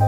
Good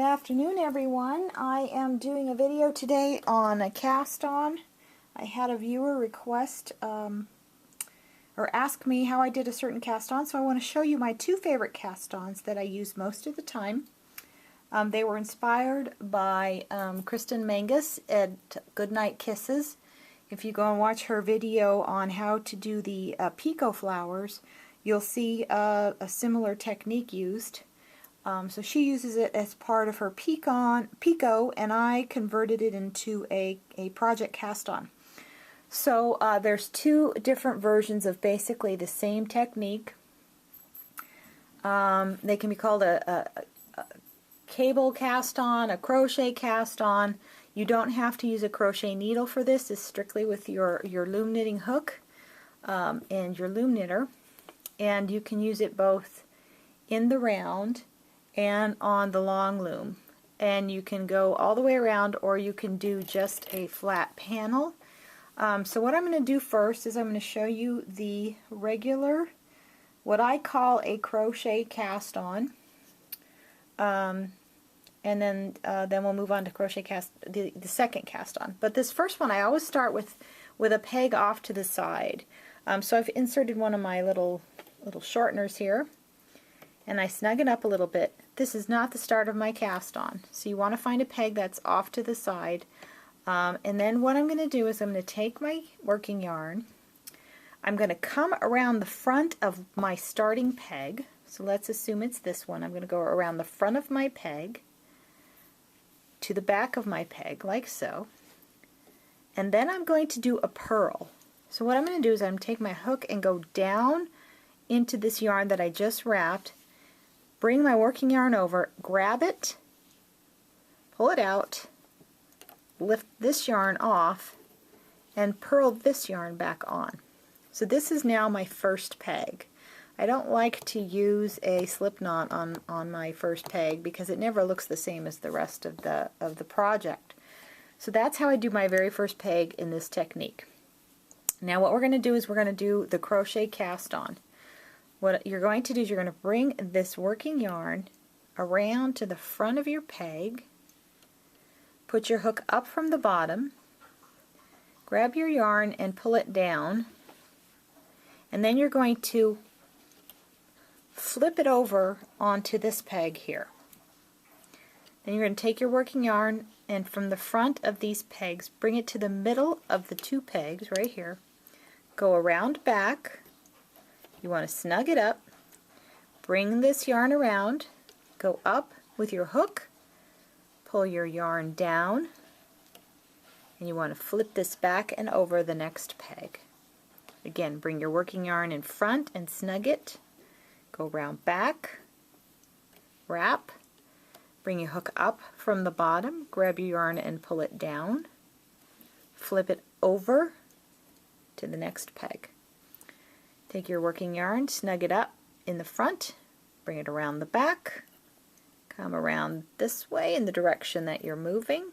afternoon, everyone. I am doing a video today on a cast on. I had a viewer request or ask me how I did a certain cast on, so I want to show you my two favorite cast ons that I use most of the time. They were inspired by Kristen Mangus at Goodnight Kisses. If you go and watch her video on how to do the Picot flowers, you'll see a similar technique used. So she uses it as part of her Picot, and I converted it into a project cast on. So there's two different versions of basically the same technique. They can be called a cable cast on, a crochet cast on. You don't have to use a crochet needle for this. It's strictly with your loom knitting hook and your loom knitter. And you can use it both in the round and on the long loom, and you can go all the way around, or you can do just a flat panel. So what I'm going to do first is I'm going to show you the regular, what I call a crochet cast on, and then we'll move on to crochet cast the second cast on. But this first one I always start with a peg off to the side. So I've inserted one of my little shorteners here, and I snug it up a little bit. This is not the start of my cast on, so you want to find a peg that's off to the side. And then what I'm going to do is I'm going to take my working yarn, I'm going to come around the front of my starting peg, so let's assume it's this one. I'm going to go around the front of my peg to the back of my peg, like so, and then I'm going to do a purl. So what I'm going to do is I'm going to take my hook and go down into this yarn that I just wrapped, bring my working yarn over, grab it, pull it out, lift this yarn off, and purl this yarn back on. So this is now my first peg. I don't like to use a slip knot on my first peg because it never looks the same as the rest of the project. So that's how I do my very first peg in this technique. Now what we're going to do is we're going to do the crochet cast on. What you're going to do is you're going to bring this working yarn around to the front of your peg, put your hook up from the bottom, grab your yarn and pull it down, and then you're going to flip it over onto this peg here. Then you're going to take your working yarn and from the front of these pegs bring it to the middle of the two pegs right here, go around back. You want to snug it up, bring this yarn around, go up with your hook, pull your yarn down, and you want to flip this back and over the next peg. Again, bring your working yarn in front and snug it, go around back, wrap, bring your hook up from the bottom, grab your yarn and pull it down, flip it over to the next peg. Take your working yarn, snug it up in the front, bring it around the back, come around this way in the direction that you're moving,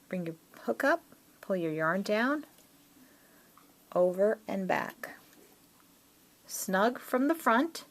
bring your hook up, pull your yarn down, over and back. Snug from the front,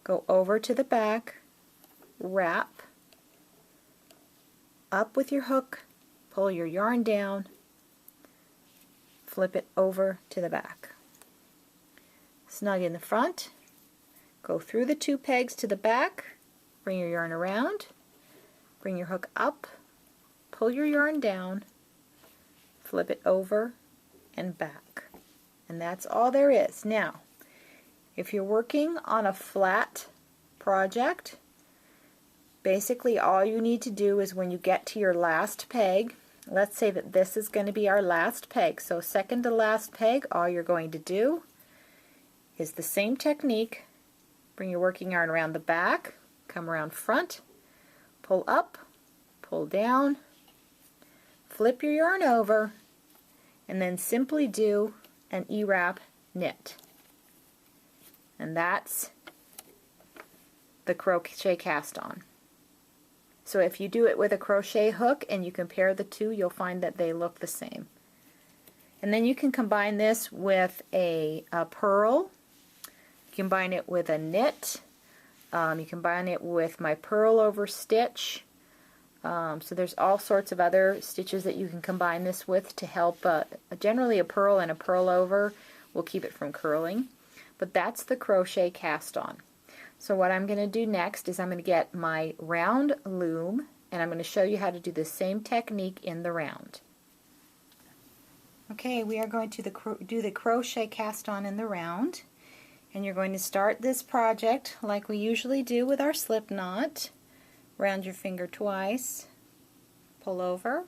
go over to the back, wrap, up with your hook, pull your yarn down, flip it over to the back. Snug in the front, go through the two pegs to the back, bring your yarn around, bring your hook up, pull your yarn down, flip it over and back. And that's all there is. Now, if you're working on a flat project, basically all you need to do is when you get to your last peg, let's say that this is going to be our last peg, so second to last peg, all you're going to do is the same technique. Bring your working yarn around the back, come around front, pull up, pull down, flip your yarn over, and then simply do an E-wrap knit. And that's the crochet cast on. So if you do it with a crochet hook and you compare the two, you'll find that they look the same. And then you can combine this with a purl. You combine it with a knit. You combine it with my purl over stitch. So there's all sorts of other stitches that you can combine this with to help. Generally a purl and a purl over will keep it from curling. But that's the crochet cast on. So what I'm going to do next is I'm going to get my round loom, and I'm going to show you how to do the same technique in the round. Okay, we are going to do the crochet cast on in the round, and you're going to start this project like we usually do with our slip knot. Round your finger twice, pull over,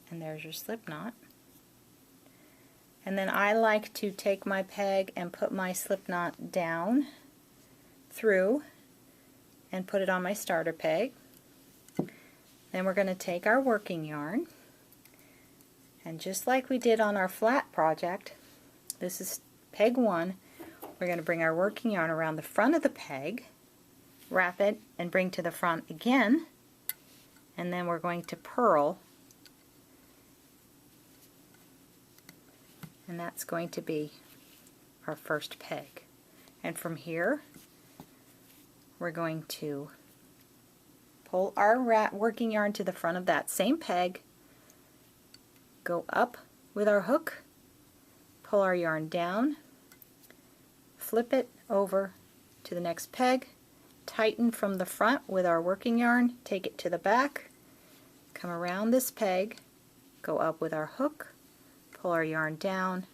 and there's your slip knot. And then I like to take my peg and put my slip knot down through and put it on my starter peg. Then we're going to take our working yarn, and just like we did on our flat project, this is peg 1, we're going to bring our working yarn around the front of the peg, wrap it, and bring to the front again, and then we're going to purl, and that's going to be our first peg. And from here we're going to pull our working yarn to the front of that same peg, go up with our hook, pull our yarn down, flip it over to the next peg, tighten from the front with our working yarn, take it to the back, come around this peg, go up with our hook, pull our yarn down,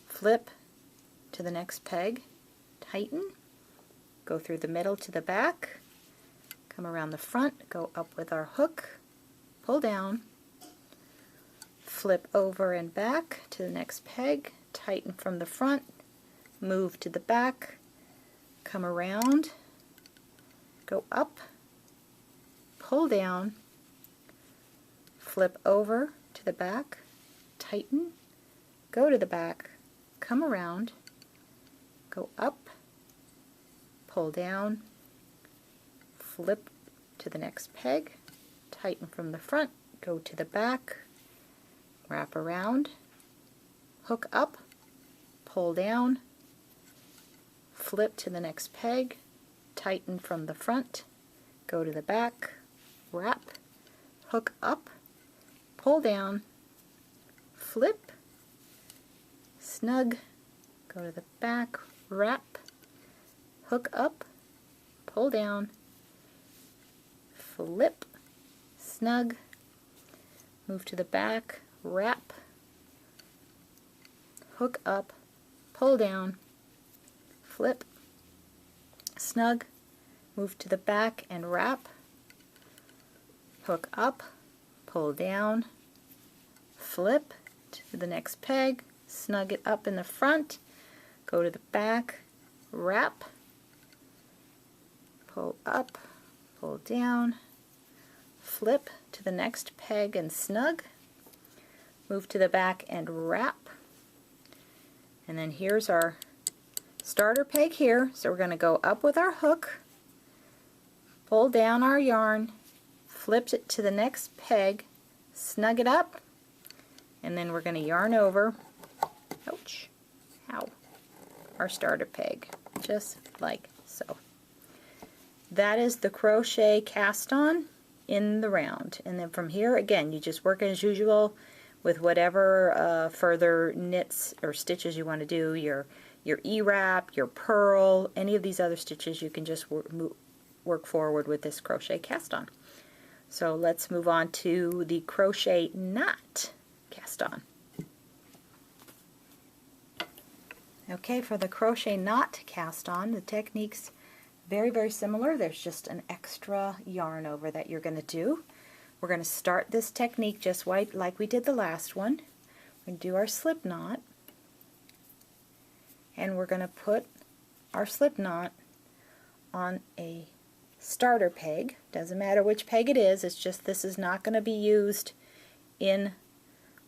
flip to the next peg, tighten, go through the middle to the back, come around the front, go up with our hook, pull down, flip over and back to the next peg, tighten from the front, move to the back, come around, go up, pull down, flip over to the back, tighten, go to the back, come around, go up, pull down, flip to the next peg, tighten from the front, go to the back, wrap around, hook up, pull down, flip to the next peg, tighten from the front, go to the back, wrap, hook up, pull down, flip, snug, go to the back, wrap, hook up, pull down, flip, snug, move to the back, wrap, hook up, pull down, flip, snug, move to the back and wrap, hook up, pull down, flip to the next peg, snug it up in the front, go to the back, wrap, pull up, pull down, flip to the next peg and snug, move to the back and wrap, and then here's our starter peg here, so we're going to go up with our hook, pull down our yarn, flip it to the next peg, snug it up, and then we're going to yarn over, ouch, ow, our starter peg, just like so. That is the crochet cast on in the round, and then from here again you just work as usual with whatever further knits or stitches you want to do, your E-wrap, your purl, any of these other stitches you can just work forward with this crochet cast on. So let's move on to the crochet not cast on. Okay, for the crochet not cast on, the technique's very similar. There's just an extra yarn over that you're going to do. We're going to start this technique just like we did the last one. We're going to do our slip knot, and we're going to put our slip knot on a starter peg. Doesn't matter which peg it is, it's just this is not going to be used in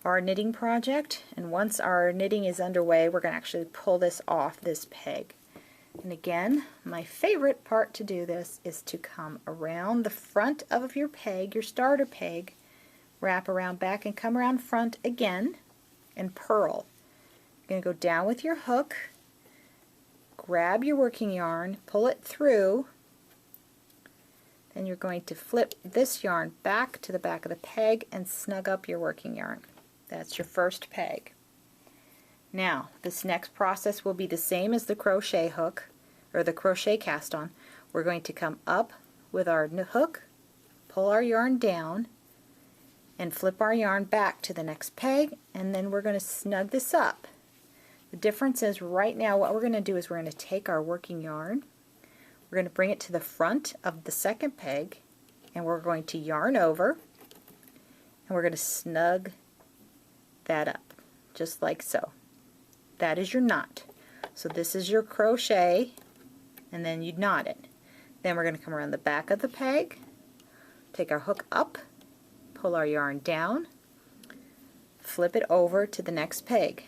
our knitting project, and once our knitting is underway, we're going to actually pull this off this peg. And again, my favorite part to do this is to come around the front of your peg, your starter peg, wrap around back and come around front again and purl. You're going to go down with your hook, grab your working yarn, pull it through, then you're going to flip this yarn back to the back of the peg and snug up your working yarn. That's your first peg. Now, this next process will be the same as the crochet hook, or the crochet cast on. We're going to come up with our hook, pull our yarn down, and flip our yarn back to the next peg, and then we're going to snug this up. The difference is right now what we're going to do is we're going to take our working yarn, we're going to bring it to the front of the second peg, and we're going to yarn over, and we're going to snug that up, just like so. That is your knot. So this is your crochet, and then you knot it. Then we're going to come around the back of the peg, take our hook up, pull our yarn down, flip it over to the next peg.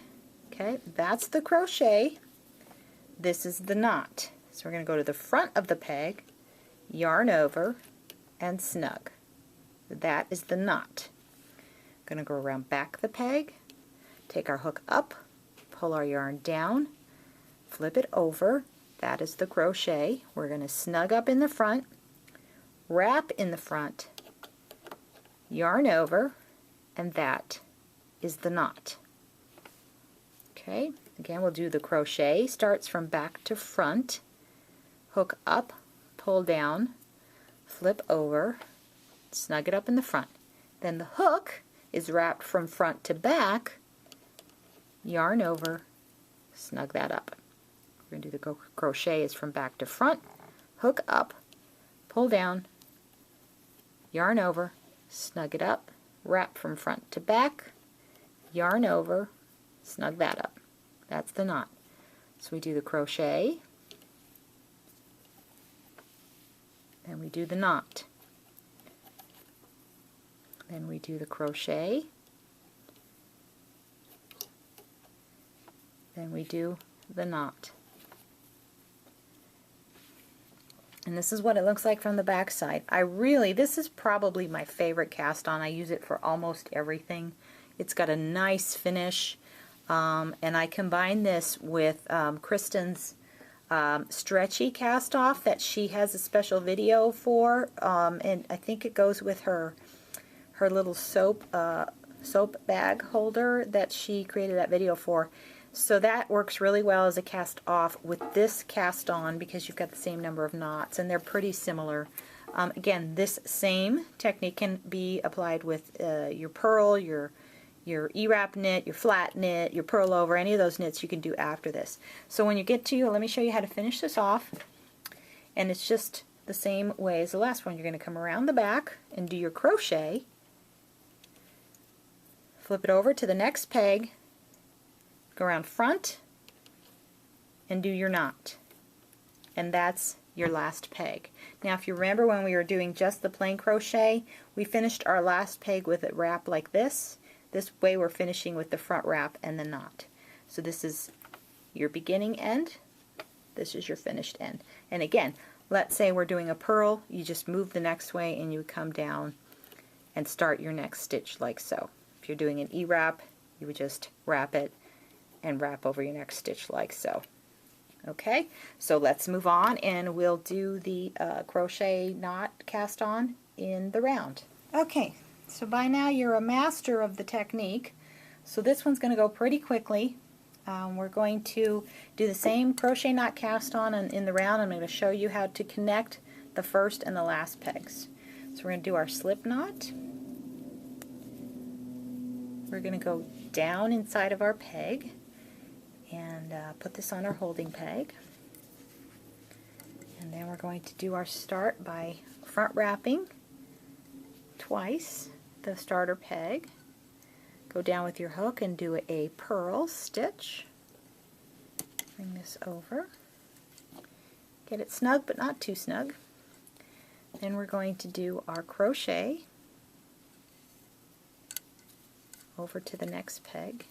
Okay, that's the crochet. This is the knot. So we're going to go to the front of the peg, yarn over, and snug. That is the knot. Going to go around back the peg, take our hook up, pull our yarn down, flip it over. That is the crochet. We're going to snug up in the front, wrap in the front, yarn over, and that is the knot. Okay, again we'll do the crochet. Starts from back to front, hook up, pull down, flip over, snug it up in the front. Then the hook is wrapped from front to back, yarn over, snug that up. We're going to do the crochet is from back to front, hook up, pull down, yarn over, snug it up, wrap from front to back, yarn over, snug that up. That's the knot. So we do the crochet, then we do the knot, then we do the crochet, then we do the knot. And this is what it looks like from the back side. This is probably my favorite cast on. I use it for almost everything. It's got a nice finish, and I combine this with Kristen's stretchy cast off that she has a special video for, and I think it goes with her little soap bag holder that she created that video for. So that works really well as a cast off with this cast on because you've got the same number of knots and they're pretty similar. Again, this same technique can be applied with your purl, your E-wrap knit, your flat knit, your purl over, any of those knits you can do after this. So when you get to, let me show you how to finish this off, and it's just the same way as the last one. You're going to come around the back and do your crochet, flip it over to the next peg, go around front, and do your knot. And that's your last peg. Now if you remember when we were doing just the plain crochet, we finished our last peg with a wrap like this. This way we're finishing with the front wrap and the knot. So this is your beginning end, this is your finished end. And again, let's say we're doing a purl, you just move the next way and you come down and start your next stitch like so. If you're doing an E-wrap, you would just wrap it and wrap over your next stitch like so. Okay, so let's move on and we'll do the crochet knot cast on in the round. Okay, so by now you're a master of the technique, so this one's going to go pretty quickly. We're going to do the same crochet knot cast on in the round. I'm going to show you how to connect the first and the last pegs. So we're going to do our slip knot. We're going to go down inside of our peg and put this on our holding peg, and then we're going to do our start by front wrapping twice the starter peg, go down with your hook and do a purl stitch, bring this over, get it snug but not too snug, then we're going to do our crochet over to the next peg.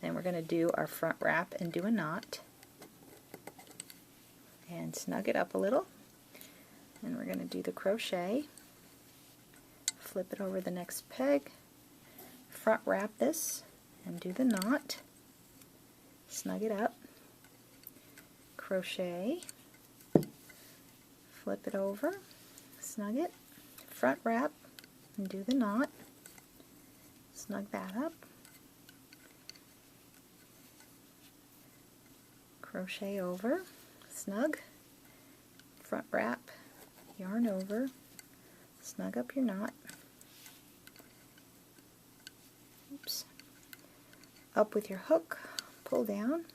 Then we're going to do our front wrap and do a knot. And snug it up a little. And we're going to do the crochet. Flip it over the next peg. Front wrap this and do the knot. Snug it up. Crochet. Flip it over. Snug it. Front wrap and do the knot. Snug that up. Crochet over, snug, front wrap, yarn over, snug up your knot. Oops. Up with your hook, pull down,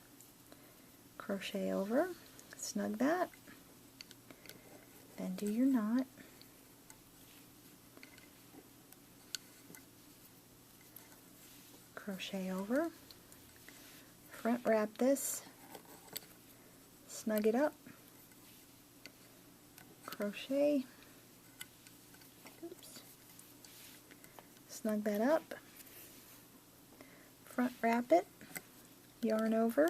crochet over, snug that, then do your knot. Crochet over, front wrap this, snug it up, crochet, oops, snug that up, front wrap it, yarn over,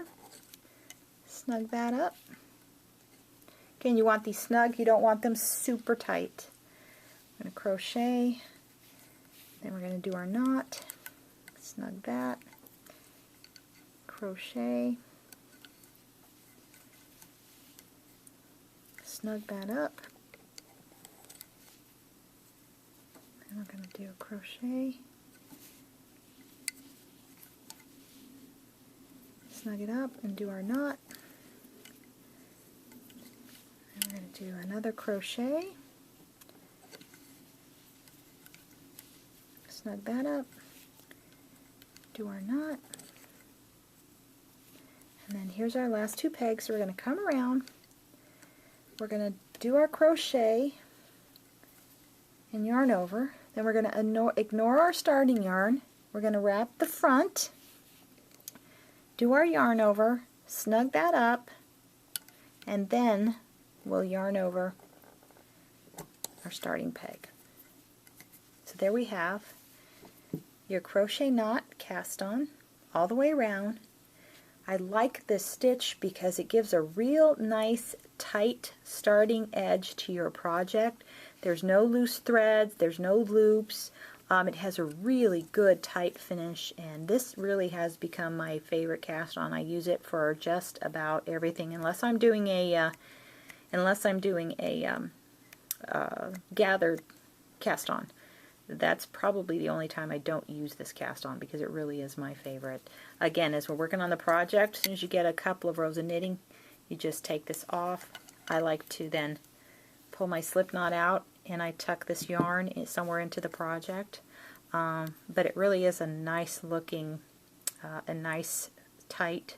snug that up. Again, you want these snug, you don't want them super tight. I'm going to crochet, then we're going to do our knot, snug that, crochet, snug that up, and we're going to do a crochet, snug it up and do our knot, and we're going to do another crochet, snug that up, do our knot, and then here's our last two pegs. So we're going to come around, we're going to do our crochet and yarn over, then we're going to ignore our starting yarn, we're going to wrap the front, do our yarn over, snug that up, and then we'll yarn over our starting peg. So there we have your crochet knot cast on all the way around. I like this stitch because it gives a real nice tight starting edge to your project. There's no loose threads, there's no loops. It has a really good tight finish, and this really has become my favorite cast on. I use it for just about everything, unless I'm doing a gathered cast on. That's probably the only time I don't use this cast on, because it really is my favorite. Again, as we're working on the project, as soon as you get a couple of rows of knitting, you just take this off. I like to then pull my slip knot out and I tuck this yarn somewhere into the project. But it really is a nice looking, a nice tight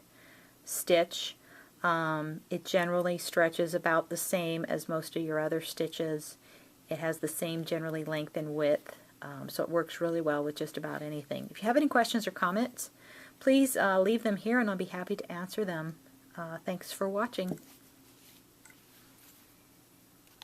stitch. It generally stretches about the same as most of your other stitches. It has the same generally length and width, so it works really well with just about anything. If you have any questions or comments, please leave them here and I'll be happy to answer them. Thanks for watching.